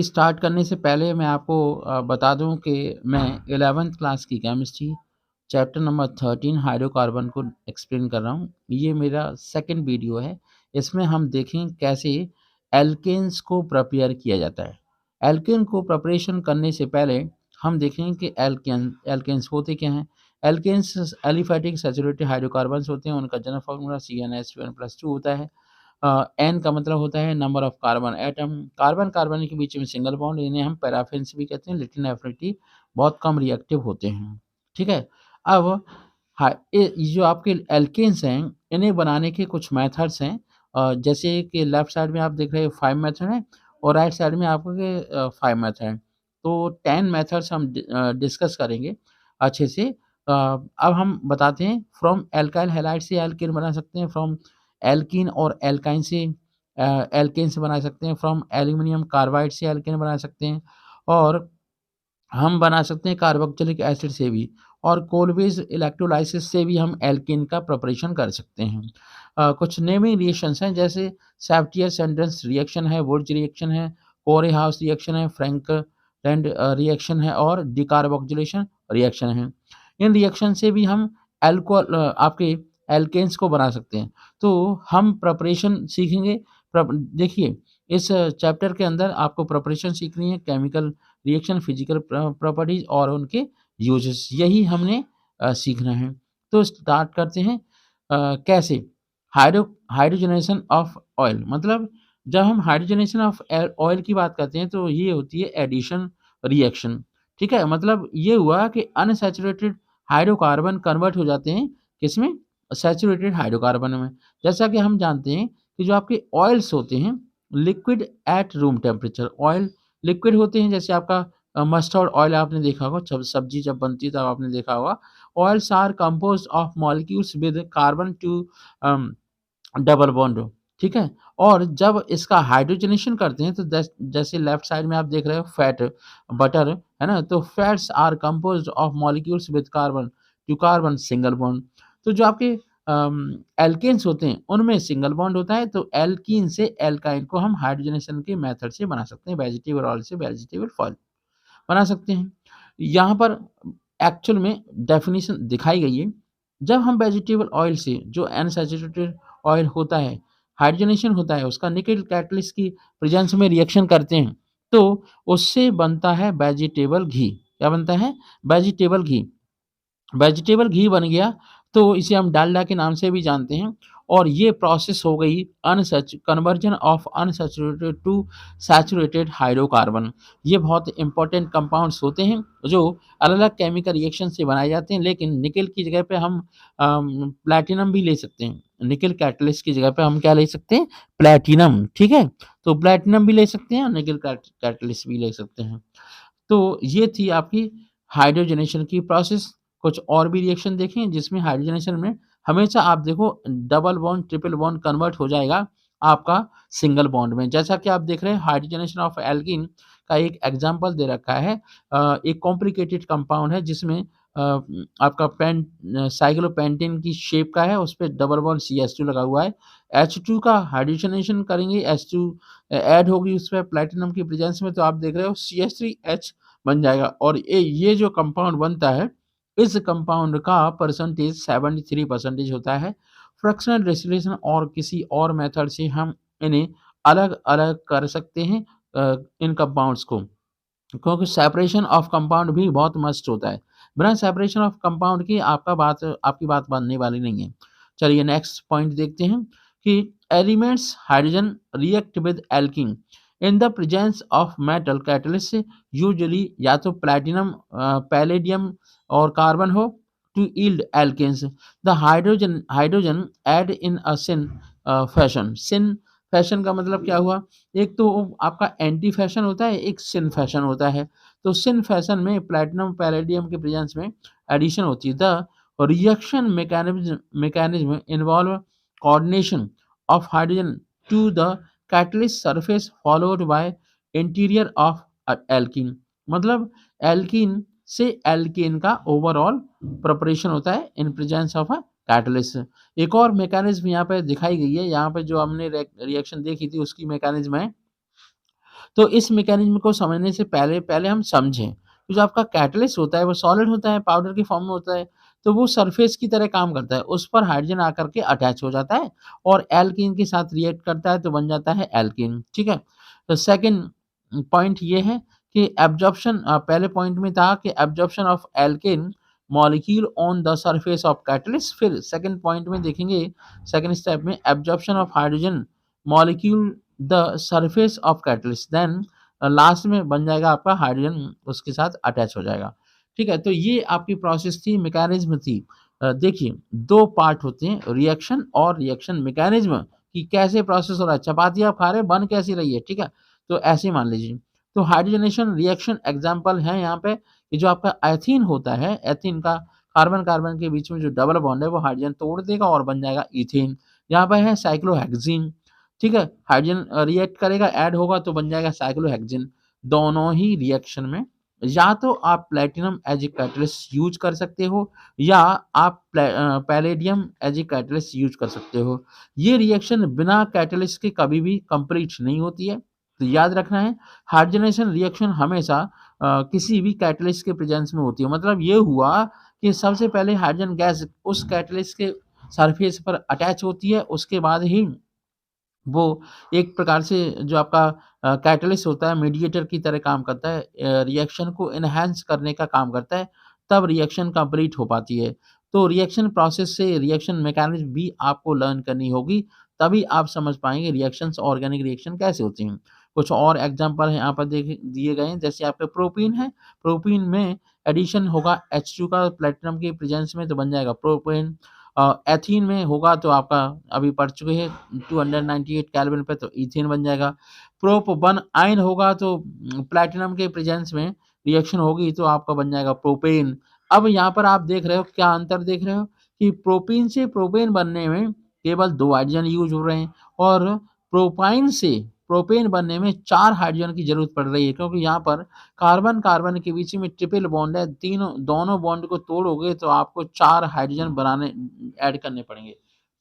Start करने से पहले मैं आपको बता दूं कि मैं 11th क्लास की केमिस्ट्री चैप्टर नंबर 13 हाइड्रोकार्बन को एक्सप्लेन कर रहा हूं। ये मेरा सेकंड वीडियो है। इसमें हम देखें कैसे एल्केन्स को प्रिपेयर किया जाता है। एल्केन को प्रिपरेशन करने से पहले हम देखें कि एल्केन्स होते क्या हैं। एल्केन्स एलिफैटिक सैचुरेटेड हाइड्रोकार्बन्स होते हैं। उनका जनरल फार्मूला CnH2n+2 होता है। एन का मतलब होता है number of carbon atom. Carbon carbon के बीच में सिंगल बॉन्ड, इन्हें हम पैराफिन्स भी कहते हैं। लिटिल एफिनिटी, बहुत कम रिएक्टिव होते हैं। ठीक है। अब ये जो आपके एल्केन्स हैं, इन्हें बनाने के कुछ मेथड्स हैं। जैसे कि लेफ्ट साइड में आप देख रहे हैं 5 मेथड है और राइट साइड में आपके 5 मेथड है। तो 10 मेथड्स हम डिस्कस करेंगे अच्छे से। अब हम बताते हैं फ्रॉम एल्काइल हैलाइड से एल्केन बना सकते हैं, फ्रॉम एल्कीन और एल्काइन से एल्केन से बना सकते हैं, फ्रॉम एल्यूमिनियम कार्बाइड से एल्केन बना सकते हैं, और हम बना सकते हैं कार्बोक्सिलिक एसिड से भी, और कोलवेज इलेक्ट्रोलाइसिस से भी हम एल्केन का प्रिपरेशन कर सकते हैं। कुछ नेमिंग रिएक्शंस हैं, जैसे सैफ्टियर सेंडेंस रिएक्शन है, वुड्स रिएक्शन है, कोरे हाउस रिएक्शन है, फ्रैंकलैंड रिएक्शन है, और डिकार्बोक्सिलेशन रिएक्शन है। इन रिएक्शन से भी हम आपके एल्केन्स को बना सकते हैं। तो हम प्रिपरेशन सीखेंगे। देखिए, इस चैप्टर के अंदर आपको प्रिपरेशन सीखनी है, केमिकल रिएक्शन, फिजिकल प्रॉपर्टीज और उनके यूजेस, यही हमने सीखना है। तो स्टार्ट करते हैं। कैसे हाइड्रोजनेशन ऑफ ऑयल, मतलब जब हम हाइड्रोजनेशन ऑफ ऑयल की बात करते हैं तो ये होती है एडिशन रिएक्शन। ठीक है, मतलब ये हुआ कि अनसैचुरेटेड हाइड्रोकार्बन कन्वर्ट हो जाते हैं किसमें, सैचुरेटेड हाइड्रोकार्बन में। जैसा कि हम जानते हैं कि जो आपके ऑयल्स होते हैं liquid at room temperature, oil liquid होते हैं। जैसे आपका मस्टर्ड ऑयल आपने देखा होगा, जब सब्जी जब बनती है तब आपने देखा होगा। Oils are composed of molecules with carbon to double bond. ठीक है। और जब इसका हाइड्रोजनेशन करते हैं तो जैसे लेफ्ट साइड में आप देख रहे हो फैट, बटर है ना, तो fats are composed of molecules with carbon to carbon single bond. तो जो आपके एल्केन्स होते हैं उनमें सिंगल बॉन्ड होता है, तो एल्कीन से एल्काइन को हम हाइड्रोजनेशन के मेथड से बना सकते हैं। वेजिटेबल ऑयल से वेजिटेबल फॉल बना सकते हैं। यहाँ पर एक्चुअल में डेफिनेशन दिखाई गई है। जब हम वेजिटेबल ऑयल से, जो अनसैचुरेटेड ऑयल होता है, हाइड्रोजनेशन होता है, उसका निकेल कैटलिस्ट की प्रेजेंस में रिएक्शन करते हैं, तो उससे बनता है वेजिटेबल घी। क्या बनता है? वेजिटेबल घी। वेजिटेबल घी बन गया, तो इसे हम डालडा के नाम से भी जानते हैं। और ये प्रोसेस हो गई conversion of unsaturated to saturated hydrocarbon. ये बहुत इंपॉर्टेंट कंपाउंड्स होते हैं जो अलग अलग केमिकल रिएक्शन से बनाए जाते हैं, लेकिन निकेल की जगह पे हम प्लैटिनम भी ले सकते हैं। निकेल कैटलिस्ट की जगह पे हम क्या ले सकते हैं? प्लैटिनम। ठीक है, तो प्लैटिनम भी ले सकते हैं और निकेल कैटलिस्ट भी ले सकते हैं। तो ये थी आपकी हाइड्रोजनेशन की प्रोसेस। कुछ और भी रिएक्शन देखें जिसमें हाइड्रोजनेशन में हमेशा आप देखो double bond, triple bond convert हो जाएगा आपका सिंगल बॉन्ड में। जैसा कि आप देख रहे हैं हाइड्रोजनेशन ऑफ एल्कीन का एक एग्जांपल दे रखा है। एक कॉम्प्लिकेटेड कंपाउंड है जिसमें आपका साइक्लोपेंटेन की शेप का है, उस पे डबल बॉन्ड CH2 लगा हुआ है। H2 का हाइड्रोजनेशन करेंगे, H2 ऐड होगी उस पे प्लैटिनम की प्रेजेंस में, तो आप देख रहे हो CH3H बन जाएगा। और ये जो कंपाउंड बनता है, इस कंपाउंड का परसेंटेज 73% होता है। फ्रैक्शनल डिस्टिलेशन और किसी और मेथड से हम इन्हें अलग-अलग कर सकते हैं इन कंपाउंड्स को, क्योंकि सेपरेशन ऑफ कंपाउंड भी बहुत मस्ट होता है। बिना सेपरेशन ऑफ कंपाउंड के आपकी बात बनने वाली नहीं है। चलिए नेक्स्ट पॉइंट देखते हैं कि elements hydrogen react with alkene in the presence of metal catalyst, usually या तो प्लैटिनम, पैलेडियम और कार्बन हो, to yield alkanes. The hydrogen add in a syn fashion. Syn fashion का मतलब क्या हुआ? एक तो आपका एंटी फैशन होता है, एक सिन फैशन होता है। तो सिन फैशन में प्लैटिनम पैलेडियम के प्रेजेंस में एडिशन होती है। The reaction mechanism involve coordination of hydrogen to the catalyst surface followed by interior of alkene. मतलब एल्कीन से एल्केन का ओवरऑल प्रिपरेशन होता है in presence of a catalyst. एक और मैकेनिज्म यहाँ पे दिखाई गई है, यहाँ पे जो हमने रिएक्शन देखी थी उसकी मैकेनिज्म है तो इस मैकेनिज़्म को समझने से पहले पहले हम समझें, कि जो आपका कैटलिस्ट होता है वो सॉलिड होता है, पाउडर की फॉर्म में होता है, तो वो सरफेस की तरह काम करता है। उस पर हाइड्रोजन आकर के अटैच हो जाता है और एल्कीन के साथ रिएक्ट करता है तो बन जाता है एल्कीन, ठीक है? तो सेकंड पॉइंट ये है कि एब्जॉर्प्शन पहले पॉइंट में था कि absorption of alkane molecule on the surface of catalyst. फिर सेकंड पॉइंट में देखेंगे, सेकंड स्टेप में absorption of hydrogen molecule the surface of catalyst, then last में बन जाएगा आपका हाइड्रोजन उसके साथ अटैच हो जाएगा। ठीक है? तो ये आपकी प्रोसेस थी, मैकेनिज़्म थी। देखिए 2 पार्ट होते हैं, रिएक्शन और रिएक्शन मैकेनिज़्म कि कैसे प्रोसेस हो रहा है। चपाती आप खा रहे हैं, बन कैसी रही है, ठीक है? तो ऐसे ही मान लीजिए। तो हाइड्रोजनेशन रिएक्शन एग्ज़ाम्पल है यहाँ पे कि जो आपका एथीन होता है, एथीन का कार्बन-कार्बन के बीच में जो डबल बॉन्ड है वो हाइड्रोजन तोड़ देगा और बन जाएगा ईथेन। यहाँ पे है साइक्लोहेक्सीन, ठीक है? हाइड्रोजन रिएक्ट करेगा, ऐड होगा तो बन जाएगा साइक्लोहेक्सीन। दोनों ही रिएक्शन में या तो आप platinum as a catalyst use कर सकते हो या आप palladium as a catalyst use कर सकते हो। ये रिएक्शन बिना कैटलिस्ट के कभी भी कंप्लीट नहीं होती है। तो याद रखना है, हाइड्रोजनेशन रिएक्शन हमेशा किसी भी कैटलिस्ट के प्रेजेंस में होती है। मतलब ये हुआ कि सबसे पहले हाइड्रोजन गैस उस कैटलिस्ट के सरफेस पर अटैच होती है, उसके बाद ही वो एक प्रकार से जो आपका कैटलिस्ट होता है, मीडिएटर की तरह काम करता है, रिएक्शन को एनहांस करने का काम करता है, तब रिएक्शन कंप्लीट हो पाती है। तो रिएक्शन प्रोसेस से रिएक्शन मैकेनिज़्म भी आपको लर्न करनी होगी, तभी आप समझ पाएँगे रिएक्शंस ऑर्गेनिक रिएक्शन कैसे होती हैं। कुछ और एग्ज़ाम्पल हैं यहाँ पर देखे दिए गए हैं, जैसे आपका प्रोपीन है, प्रोपीन में एडिशन होगा H2 का प्लैटिनम के प्रेजेंस में तो बन जाएगा प्रोपेन। एथीन में होगा तो आपका अभी पढ़ चुके हैं 298 केल्विन पे तो ईथेन बन जाएगा। प्रोप-1 आयन होगा तो प्लैटिनम के प्रेजेंस में रिएक्शन होगी तो आपका बन जाएगा प्रोपेन। अब यहाँ पर आप देख रहे हो क्या अंतर देख रहे हो कि प्रोपीन से प्रोपेन बनने में केवल 2 हाइड्रोजन यूज़ हो रहे हैं और प्रोपाइन से प्रोपेन बनने में 4 हाइड्रोजन की ज़रूरत पड़ रही है, क्योंकि यहाँ पर कार्बन-कार्बन के बीच में ट्रिपल बॉन्ड है, तीनों दोनों बॉन्ड को तोड़ोगे तो आपको 4 हाइड्रोजन बनाने ऐड करने पड़ेंगे।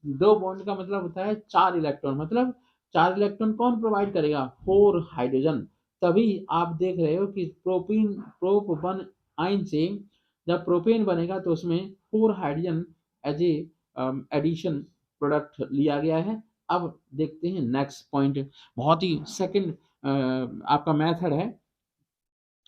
2 बॉन्ड का मतलब होता है 4 इलेक्ट्रॉन, मतलब 4 इलेक्ट्रॉन कौन प्रोवाइड करेगा? 4 हाइड्रोजन। तभी आप देख रहे हो कि प्रोप-1 आयन से जब प्रोपेन बनेगा तो उसमें 4 hydrogen as a addition product लिया गया है। अब देखते हैं नेक्स्ट पॉइंट, बहुत ही सेकंड आपका मेथड है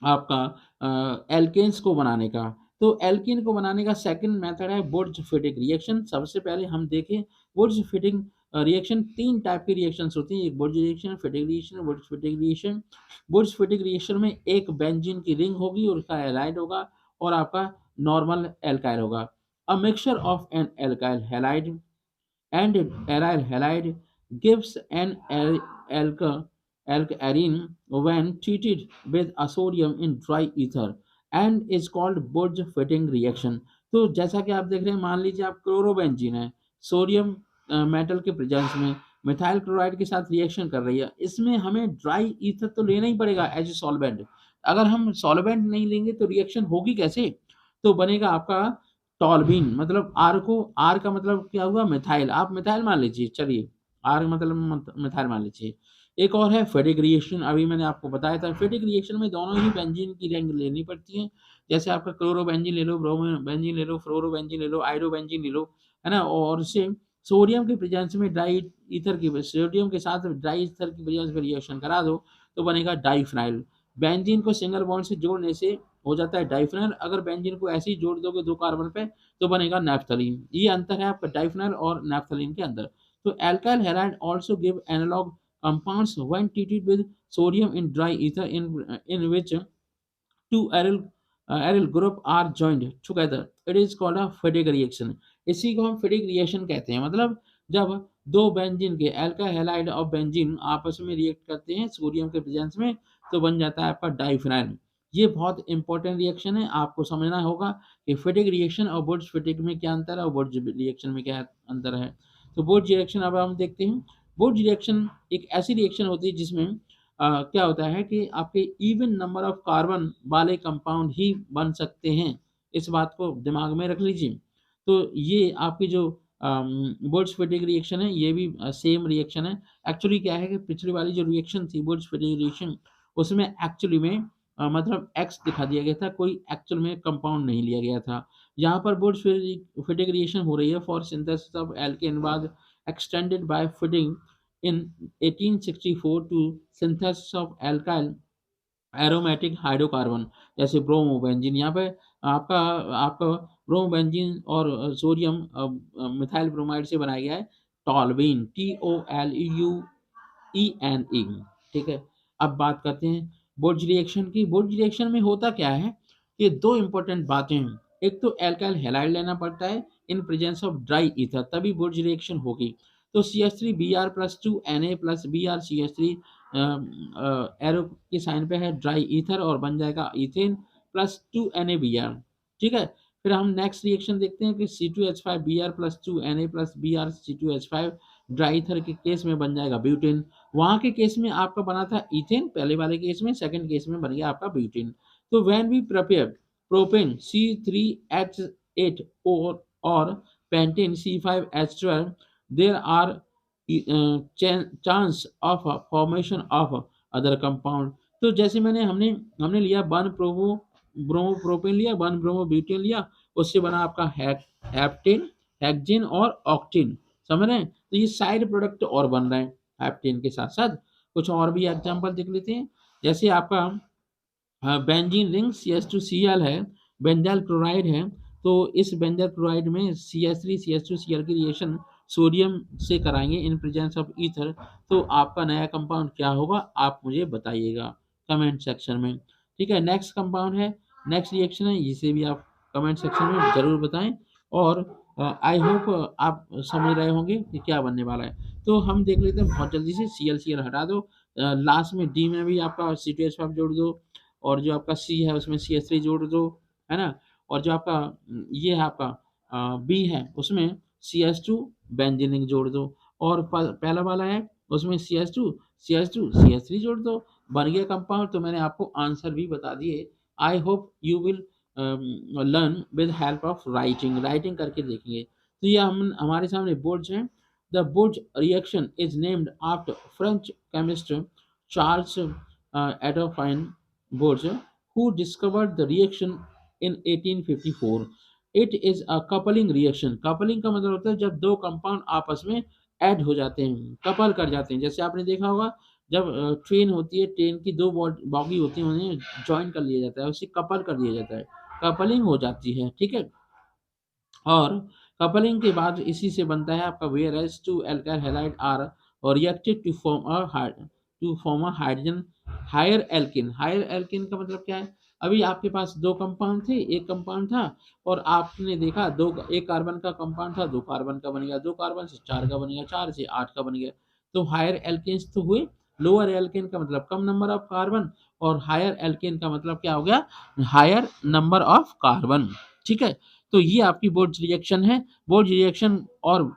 आपका एल्केन्स को बनाने का। तो एल्कीन को बनाने का सेकंड मेथड है वुड्स-फिटिंग रिएक्शन। सबसे पहले हम देखें वुड्स-फिटिंग रिएक्शन। 3 टाइप की रिएक्शंस होती हैं, एक Wurtz reaction, fitting reaction, woods-fitting reaction. Woods-fitting reaction में एक बेंजीन की रिंग होगी और उसका हैलाइड होगा और आपका नॉर्मल एल्काइल होगा। A mixture of an alkyl halide and aryl halide gives an alkyne when treated with a sodium in dry ether and is called Burge-Fitting reaction। तो जैसा कि आप देख रहे हैं, मान लीजिए आप क्लोरोबेंजीन है, सोडियम मेटल के प्रेजेंस में मिथाइल क्लोराइड के साथ रिएक्शन कर रही है, इसमें हमें ड्राई ईथर तो लेना ही पड़ेगा एज ए सॉल्वेंट। अगर हम सॉल्वेंट नहीं लेंगे तो रिएक्शन होगी कैसे? तो बनेगा आपका टॉल्बीन, मतलब आर का मतलब क्या हुआ? मिथाइल, आप मिथाइल मान लीजिए, चलिए आर मतलब मिथाइल मान लीजिए। एक और है फेटिक रिएक्शन, अभी मैंने आपको बताया था। फेटिक रिएक्शन में दोनों ही बेंजीन की रिंग लेनी पड़ती है, जैसे आपका क्लोरोबेंजीन ले लो, ब्रोमोबेंजीन ले लो, फ्लोरोबेंजीन ले लो, आइडोबेंजीन ले लो, है ना? और उससे सोडियम के प्रेजेंस में ड्राई ईथर की सोडियम के साथ ड्राई ईथर की प्रेजेंस में रिएक्शन करा दो तो बनेगा डाइफिनाइल। बेंजीन को सिंगल बॉन्ड से जोड़ने से हो जाता है डाइफिनाइल, अगर बेंजीन को ऐसे ही जोड़ दोगे 2 कार्बन पे तो बनेगा नैप्थलीन। ये अंतर है आपका डाइफिनाइल और नैप्थलीन के अंदर। तो alkyl halide also give analog compounds when treated with sodium in dry ether in which two aryl group are joined together, it is called a Fittig reaction। इसी को हम Fittig reaction कहते हैं। मतलब जब 2 बेंजीन के अल्काइल हैलाइड और benzene आपस में रिएक्ट करते हैं सोडियम के प्रेजेंस में तो बन जाता है आपका डाइफिनाइल। ये बहुत इंपॉर्टेंट रिएक्शन है, आपको समझना होगा कि Fittig रिएक्शन और Wurtz-Fittig में क्या अंतर है और Wurtz रिएक्शन में क्या अंतर है। तो Wurtz रिएक्शन अब हम देखते हैं। Wurtz रिएक्शन एक ऐसी रिएक्शन होती है जिसमें क्या होता है कि आपके इवन नंबर ऑफ कार्बन वाले कंपाउंड ही बन सकते हैं। इस बात को दिमाग में रख लीजिए। तो ये आपकी जो बुर्ज फिटिक रिएक्शन है, ये भी सेम रिएक्शन है। एक्चुअली क्या है कि पिछली वाली जो रिएक्शन थी बुर्ज फिटिक रिएक्शन, उसमें एक्चुअली में मतलब एक्स दिखा दिया गया था, कोई एक्चुअल में कंपाउंड नहीं लिया गया था। यहाँ पर बुर्ज फिटिक रिएक्शन हो रही है for synthesis of alkane was extended by Fittig in 1864 to synthesis of alkyl aromatic hydrocarbon, जैसे ब्रोमोबेंजीन। यहाँ पे आपका आपका ब्रोमोबेंजीन और सोडियम मिथाइल ब्रोमाइड से बनाया गया है टॉल्यूइन, TOLUENE। ठीक है, अब बात करते हैं बुर्ज रिएक्शन की। बुर्ज रिएक्शन में होता क्या है, ये दो इंपॉर्टेंट बातें हैं। एक तो एल्काइल हैलाइड लेना पड़ता है in presence of dry ether, तभी बुर्ज रिएक्शन होगी। तो CH3Br+2Na प्लस BrCH3 एरो के साइन पे है ड्राई ईथर और बन जाएगा इथेन प्लस 2NaBr। ठीक है, फिर हम नेक्स्ट रिएक्शन देखते हैं कि C2H5Br+2Na plus BrC2H5 dry ether के केस में बन जाएगा ब्यूटेन। वहां के केस में आपका बना था इथेन पहले वाले केस में, सेकंड केस में बन गया आपका ब्यूटेन। तो when we prepare propane C3H8 और pentane C5H12, there are chance of formation of other compound. तो जैसे हमने हमने लिया वन ब्रोमोप्रोपेन लिया, वन ब्रोमो ब्यूटेन लिया, उससे बना आपका हेप्टेन, हेक्सेन और ऑक्टेन। समझ रहे हैं? तो ये साइड प्रोडक्ट और बन रहे हैं हेप्टेन के साथ साथ। कुछ और भी एग्जांपल देख लेते हैं, जैसे आपका बेंजीन रिंग CH2Cl है, बेंजाइल क्लोराइड है। तो इस बेंजाइल क्लोराइड में CH3CH2Cl की रिएक्शन सोडियम से कराएंगे इन प्रेजेंस ऑफ ईथर, तो आपका नया कंपाउंड क्या होगा आप मुझे बताइएगा कमेंट सेक्शन में। ठीक है, नेक्स्ट कंपाउंड है, नेक्स्ट रिएक्शन है, इसे भी आप कमेंट सेक्शन में जरूर बताएं। और आई होप आप समझ रहे होंगे कि क्या बनने वाला है। तो हम देख लेते हैं बहुत जल्दी से। Cl हटा दो, लास्ट में डी में भी आपका C2H5 जोड़ दो, और जो आपका सी है उसमें CH3 जोड़ दो, है ना। और जो आपका ये है आपका बी है उसमें CH2 बेंजीन रिंग जोड़ दो, और पहला वाला है उसमें CH3 जोड़ दो, बन गया कंपाउंड। तो मैंने आपको आंसर भी बता दिए। I hope you will learn with help of writing, writing करके देखेंगे। तो ये हम हमारे सामने बुर्ज है। The Burge reaction is named after French chemist Charles Adolphine Burge, who discovered the reaction in 1854. It is a coupling reaction. Coupling का मतलब होता है जब दो कंपाउंड आपस में ऐड हो जाते हैं, कपल कर जाते हैं। जैसे आपने देखा होगा जब ट्रेन होती है, ट्रेन की दो बॉगी होती है, उन्हें ज्वाइन कर लिया जाता है, उसे कपल कर दिया जाता है, कपलिंग हो जाती है। ठीक है, और कपलिंग के बाद इसी से बनता है आपका whereas two alkyl halide are और reacted to form a hydrogen higher alkene. Higher alkene का मतलब क्या है, अभी आपके पास दो कंपाउंड थे, एक कंपाउंड था और आपने देखा दो, एक कार्बन का कंपाउंड था, दो कार्बन का बन गया, दो कार्बन से चार का बन गया, चार से आठ का बन गया। तो हायर एल्किन्स तो हुए। लोअर एल्किन का मतलब कम नंबर ऑफ कार्बन, और हायर एल्किन का मतलब क्या हो गया, हायर नंबर ऑफ कार्बन। ठीक है, तो ये आपकी बोर्ड रिएक्शन है। बोर्ड रिएक्शन और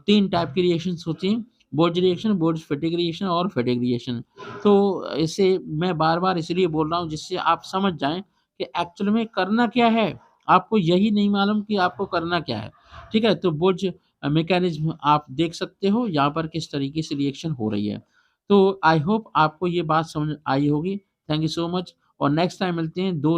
तीन टाइप की रिएक्शंस होती हैं, board reaction, board fatigue reaction और फैटिग रिएक्शन। तो इसे मैं बार बार इसलिए बोल रहा हूँ जिससे आप समझ जाएं कि एक्चुअल में करना क्या है। आपको यही नहीं मालूम कि आपको करना क्या है। ठीक है, तो बोर्ड मैकेनिज्म आप देख सकते हो यहाँ पर किस तरीके से रिएक्शन हो रही है। तो आई होप आपको ये बात समझ आई होगी। थैंक यू सो मच, और नेक्स्ट टाइम मिलते हैं दो